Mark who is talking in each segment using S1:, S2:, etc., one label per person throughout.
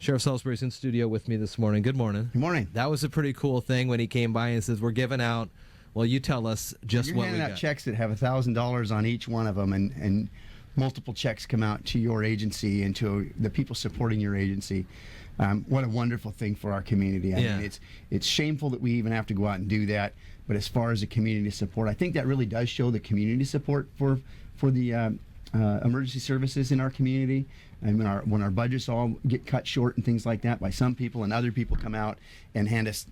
S1: Sheriff Salisbury's in studio with me this morning. Good morning.
S2: Good morning.
S1: That was a pretty cool thing when he came by and says, we're giving out, well, you tell us just what we got.
S2: You're handing out checks that have $1,000 on each one of them, and multiple checks come out to your agency and to the people supporting your agency. What a wonderful thing for our community. I mean, it's shameful that we even have to go out and do that, but as far as the community support, I think that really does show the community support for the emergency services in our community. And when our budgets all get cut short and things like that by some people, and other people come out and hand us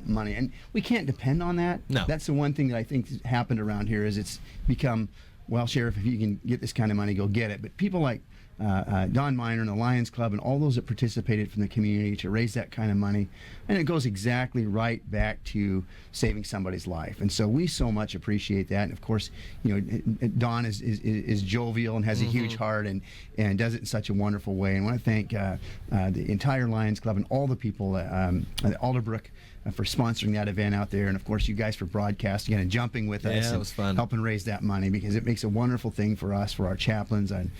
S2: money, and we can't depend on that.
S1: No.
S2: That's the one thing that I think has happened around here is it's become, well, Sheriff, if you can get this kind of money, go get it. But people like Don Miner and the Lions Club and all those that participated from the community to raise that kind of money, and it goes exactly right back to saving somebody's life. And so we so much appreciate that. And of course, Don is jovial and has a huge heart and does it in such a wonderful way. And I want to thank the entire Lions Club and all the people at Alderbrook for sponsoring that event out there, and of course you guys for broadcasting and jumping with us.
S1: Yeah, it was fun.
S2: Helping raise that money, because it makes a wonderful thing for us, for our chaplains and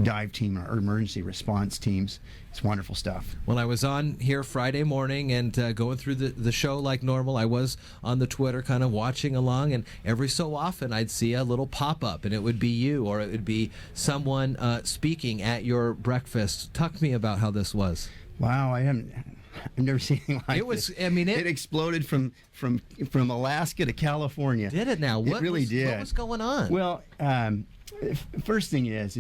S2: dive team, our emergency response teams. It's wonderful stuff.
S1: When I was on here Friday morning and going through the show like normal, I was on the Twitter kind of watching along, and every so often I'd see a little pop-up, and it would be you, or it would be someone speaking at your breakfast. Talk to me about how this was.
S2: Wow, I've never seen anything like
S1: it was.
S2: this.
S1: I mean,
S2: it exploded from Alaska to California.
S1: Did it now?
S2: It really did.
S1: What was going on?
S2: Well, first thing is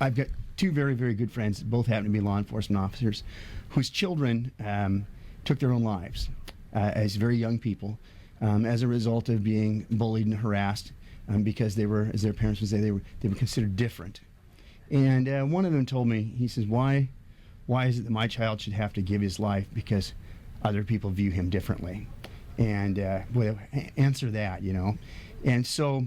S2: I've got two very, very good friends, both happen to be law enforcement officers, whose children took their own lives as very young people as a result of being bullied and harassed because they were, as their parents would say, they were considered different. And one of them told me, he says, why is it that my child should have to give his life because other people view him differently? And well, answer that, And so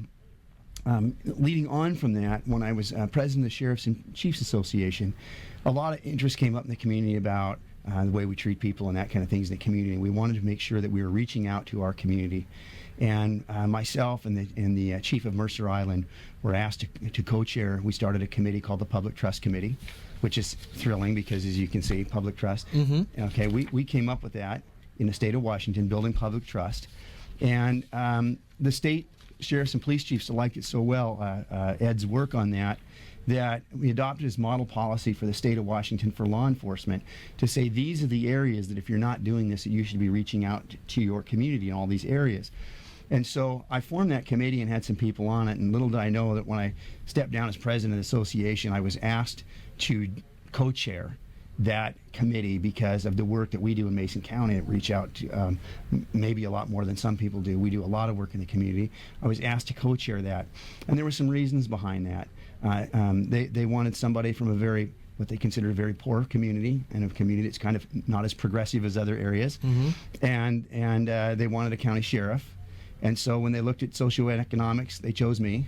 S2: leading on from that, when I was president of the Sheriffs and Chiefs Association, a lot of interest came up in the community about the way we treat people and that kind of things in the community. And we wanted to make sure that we were reaching out to our community. And myself and the chief of Mercer Island were asked to co-chair. We started a committee called the Public Trust Committee, which is thrilling because, as you can see, public trust. Okay, we came up with that in the state of Washington, building public trust. And the state sheriffs and police chiefs liked it so well, Ed's work on that we adopted as model policy for the state of Washington for law enforcement to say these are the areas that if you're not doing this, that you should be reaching out to your community in all these areas. And so I formed that committee and had some people on it, and little did I know that when I stepped down as president of the association, I was asked to co-chair that committee because of the work that we do in Mason County to reach out to maybe a lot more than some people do. We do a lot of work in the community. I was asked to co-chair that, and there were some reasons behind that. They wanted somebody from what they considered a very poor community, and a community that's kind of not as progressive as other areas, and they wanted a county sheriff. And so when they looked at socioeconomics, they chose me.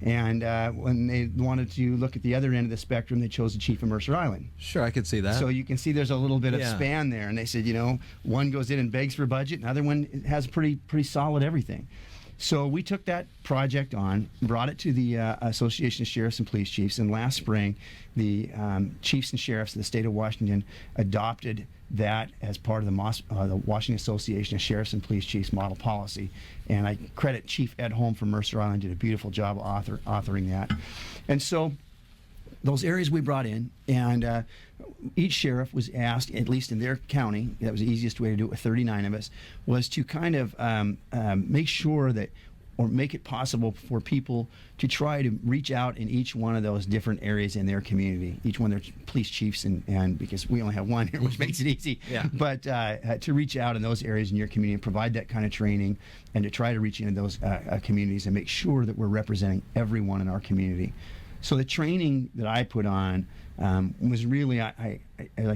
S2: And when they wanted to look at the other end of the spectrum, they chose the chief of Mercer Island.
S1: Sure, I could see that.
S2: So you can see there's a little bit of span there. And they said, one goes in and begs for budget, and the other one has pretty solid everything. So we took that project on, brought it to the Association of Sheriffs and Police Chiefs, and last spring, the chiefs and sheriffs of the state of Washington adopted that as part of the Washington Association of Sheriffs and Police Chiefs model policy. And I credit Chief Ed Holm from Mercer Island, did a beautiful job authoring that. And so those areas we brought in, and each sheriff was asked, at least in their county, that was the easiest way to do it with 39 of us, was to kind of make sure that, or make it possible for people to try to reach out in each one of those different areas in their community, each one of their police chiefs, and because we only have one here, which makes it easy, but to reach out in those areas in your community and provide that kind of training, and to try to reach into those communities and make sure that we're representing everyone in our community. So the training that I put on was really, I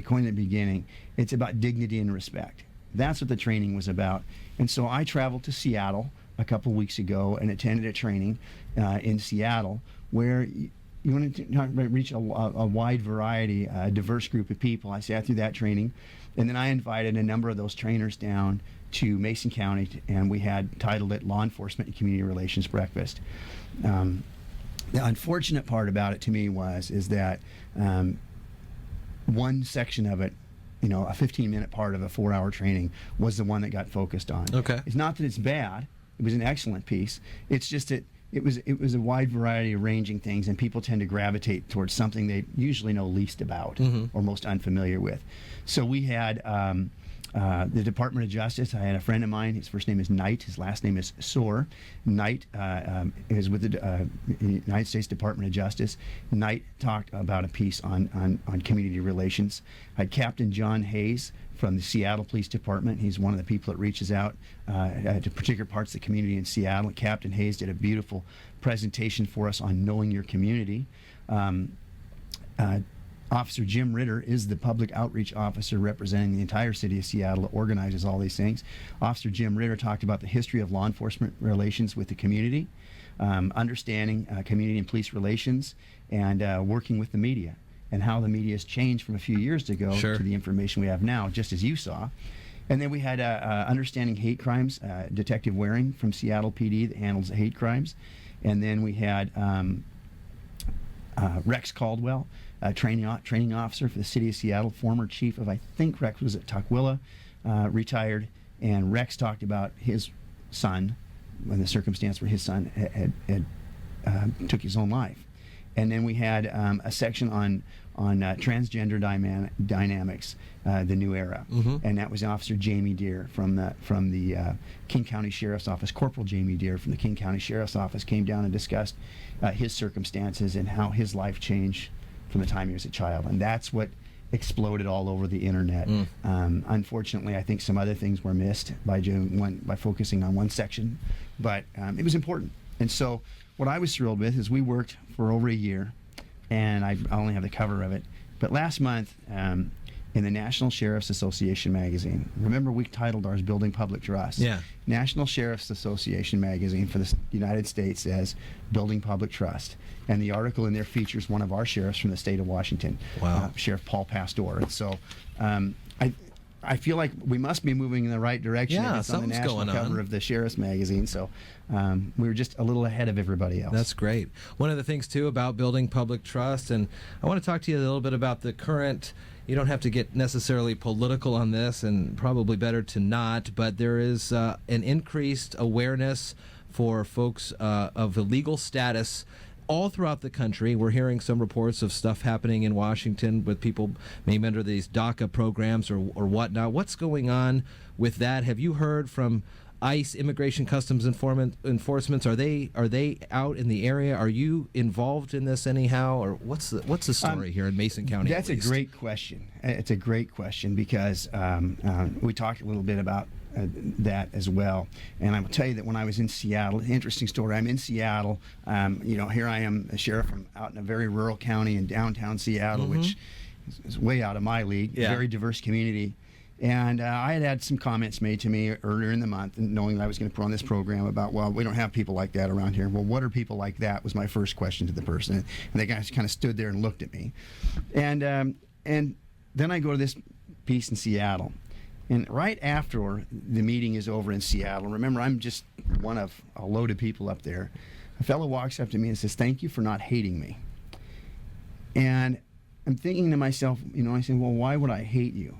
S2: coined at the beginning, it's about dignity and respect. That's what the training was about. And so I traveled to Seattle a couple weeks ago and attended a training in Seattle where you want to reach a wide variety, a diverse group of people. I sat through that training, and then I invited a number of those trainers down to Mason County, and we had titled it Law Enforcement and Community Relations Breakfast. The unfortunate part about it to me is that one section of it, a 15-minute part of a 4-hour training, was the one that got focused on.
S1: Okay.
S2: It's not that it's bad. It was an excellent piece. It's just that it was a wide variety of ranging things, and people tend to gravitate towards something they usually know least about or most unfamiliar with. So we had the Department of Justice. I had a friend of mine. His first name is Knight. His last name is Soar. Knight is with the United States Department of Justice. Knight talked about a piece on community relations. I had Captain John Hayes from the Seattle Police Department. He's one of the people that reaches out to particular parts of the community in Seattle. Captain Hayes did a beautiful presentation for us on knowing your community. Officer Jim Ritter is the public outreach officer representing the entire city of Seattle that organizes all these things. Officer Jim Ritter talked about the history of law enforcement relations with the community, understanding community and police relations, and working with the media, and how the media has changed from a few years ago
S1: Sure.
S2: to the information we have now, just as you saw. And then we had Understanding Hate Crimes, Detective Waring from Seattle PD that handles the hate crimes. And then we had Rex Caldwell, training officer for the city of Seattle, former chief of, I think Rex was at Tukwila, retired. And Rex talked about his son, when the circumstance where his son had took his own life. And then we had a section on transgender dynamics, the new era, and that was Officer Jamie Deere from the King County Sheriff's Office. Corporal Jamie Deere from the King County Sheriff's Office came down and discussed his circumstances and how his life changed from the time he was a child, and that's what exploded all over the internet. Unfortunately, I think some other things were missed by focusing on one section, but it was important. And so what I was thrilled with is we worked for over a year, and I only have the cover of it, but last month in the National Sheriff's Association magazine, remember we titled ours Building Public Trust.
S1: Yeah.
S2: National Sheriff's Association magazine for the United States says Building Public Trust, and the article in there features one of our sheriffs from the state of Washington,
S1: Wow.
S2: Sheriff Paul Pastor. And so I feel like we must be moving in the right direction.
S1: Yeah,
S2: if it's on the
S1: something's
S2: national
S1: going
S2: cover
S1: on.
S2: of the Sheriff's magazine. So we were just a little ahead of everybody else.
S1: That's great. One of the things, too, about building public trust, and I want to talk to you a little bit about the current, you don't have to get necessarily political on this, and probably better to not, but there is an increased awareness for folks of the legal status all throughout the country. We're hearing some reports of stuff happening in Washington with people maybe under these DACA programs or whatnot. What's going on with that? Have you heard from ICE, Immigration Customs Enforcements? Are they out in the area? Are you involved in this anyhow, or what's the story here in Mason County?
S2: That's a great question. It's a great question because we talked a little bit about that as well. And I will tell you that when I was in Seattle, interesting story. I'm in Seattle. Here I am, a sheriff from out in a very rural county in downtown Seattle, which is way out of my league.
S1: Yeah.
S2: Very diverse community. And I had some comments made to me earlier in the month, and knowing that I was going to put on this program about, well, we don't have people like that around here. Well, what are people like that was my first question to the person. And they guys kind of stood there and looked at me. And then I go to this piece in Seattle. And right after the meeting is over in Seattle, remember, I'm just one of a load of people up there. A fellow walks up to me and says, "Thank you for not hating me." And I'm thinking to myself, I said, "Well, why would I hate you?"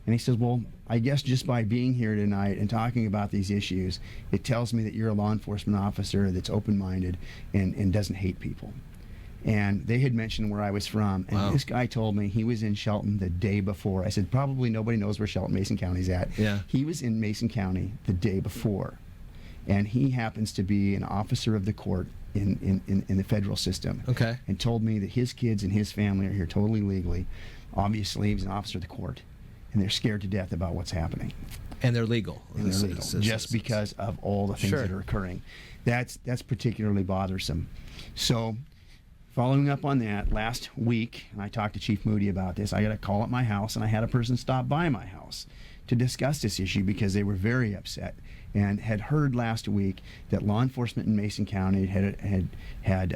S2: And he says, "Well, I guess just by being here tonight and talking about these issues, it tells me that you're a law enforcement officer that's open-minded and doesn't hate people." And they had mentioned where I was from, and
S1: Wow.
S2: This guy told me he was in Shelton the day before. I said, probably nobody knows where Shelton, Mason County's at.
S1: Yeah.
S2: He was in Mason County the day before, and he happens to be an officer of the court in the federal system.
S1: Okay.
S2: And told me that his kids and his family are here totally legally. Obviously, he was an officer of the court, and they're scared to death about what's happening.
S1: And they're legal.
S2: And they're legal, just because of all the things
S1: Sure.
S2: that are occurring. That's particularly bothersome. So, following up on that, last week, and I talked to Chief Moody about this, I got a call at my house, and I had a person stop by my house to discuss this issue because they were very upset and had heard last week that law enforcement in Mason County had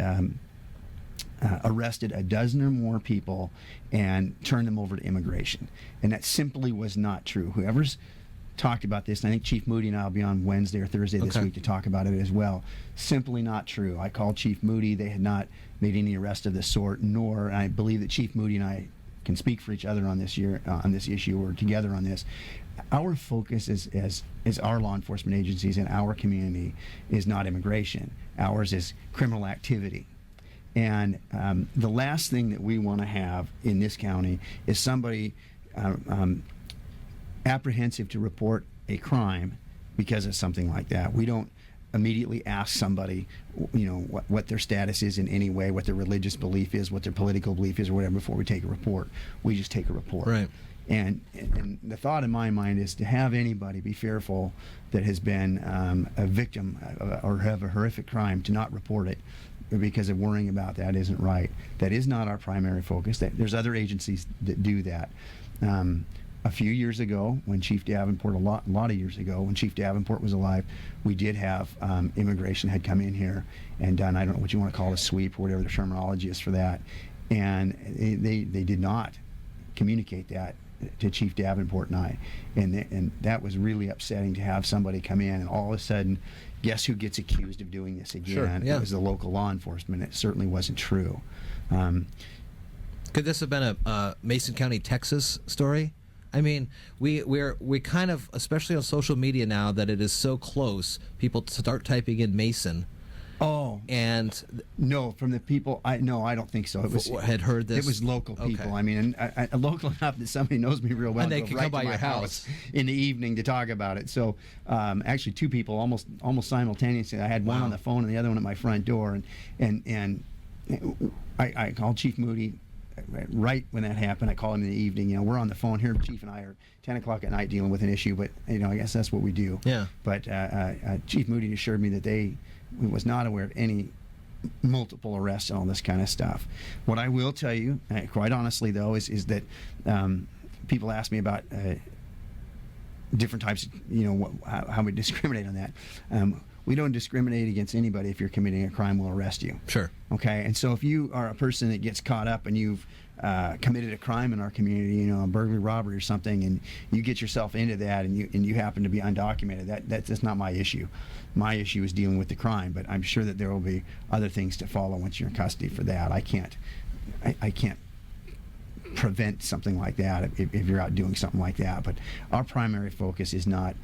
S2: arrested a dozen or more people and turned them over to immigration. And that simply was not true. Whoever's talked about this, and I think Chief Moody and I will be on Wednesday or Thursday this
S1: Okay.
S2: week to talk about it as well. Simply not true. I called Chief Moody. They had not made any arrest of this sort, nor, and I believe that Chief Moody and I can speak for each other on this issue, or together on this. Our focus as our law enforcement agencies in our community is not immigration. Ours is criminal activity. And the last thing that we want to have in this county is somebody apprehensive to report a crime because of something like that. We don't immediately ask somebody, what their status is in any way, what their religious belief is, what their political belief is, or whatever, before we take a report. We just take a report.
S1: Right.
S2: And the thought in my mind is to have anybody be fearful that has been a victim or have a horrific crime to not report it because of worrying about that isn't right. That is not our primary focus. There's other agencies that do that. A few years ago, when Chief Davenport, a lot of years ago, when Chief Davenport was alive, we did have immigration had come in here and done, I don't know what you want to call it, a sweep or whatever the terminology is for that. And they did not communicate that to Chief Davenport and I. And that was really upsetting to have somebody come in and all of a sudden, guess who gets accused of doing this again?
S1: Sure, yeah.
S2: It was the local law enforcement. It certainly wasn't true.
S1: Could this have been a Mason County, Texas story? I mean, we kind of, especially on social media now that it is so close, people start typing in Mason.
S2: Oh,
S1: and
S2: no, from the people, I don't think so. It was
S1: had heard this.
S2: It was local people.
S1: Okay.
S2: I mean, and local enough that somebody knows me real well.
S1: And they
S2: go
S1: can
S2: right
S1: come by
S2: to my
S1: your house
S2: in the evening to talk about it. So, actually, two people almost simultaneously. I had one on the phone and the other one at my front door, and I called Chief Moody. Right when that happened, I called him in the evening. We're on the phone here. Chief and I are 10 o'clock at night dealing with an issue, but I guess that's what we do.
S1: Yeah.
S2: But Chief Moody assured me that he was not aware of any multiple arrests and all this kind of stuff. What I will tell you, quite honestly, though, is that people ask me about different types of, how we discriminate on that. We don't discriminate against anybody. If you're committing a crime, we'll arrest you.
S1: Sure.
S2: Okay, and so if you are a person that gets caught up and you've committed a crime in our community, a burglary, robbery, or something, and you get yourself into that, and you happen to be undocumented, that's not my issue. My issue is dealing with the crime, but I'm sure that there will be other things to follow once you're in custody for that. I can't prevent something like that if you're out doing something like that. But our primary focus is not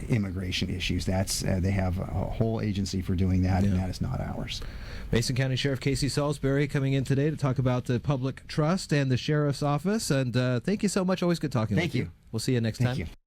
S2: immigration issues. That's they have a whole agency for doing that, and that is not ours.
S1: Mason County Sheriff Casey Salisbury coming in today to talk about the public trust and the sheriff's office. And thank you so much. Always good talking with you.
S2: Thank you.
S1: We'll see you next time.
S2: Thank you.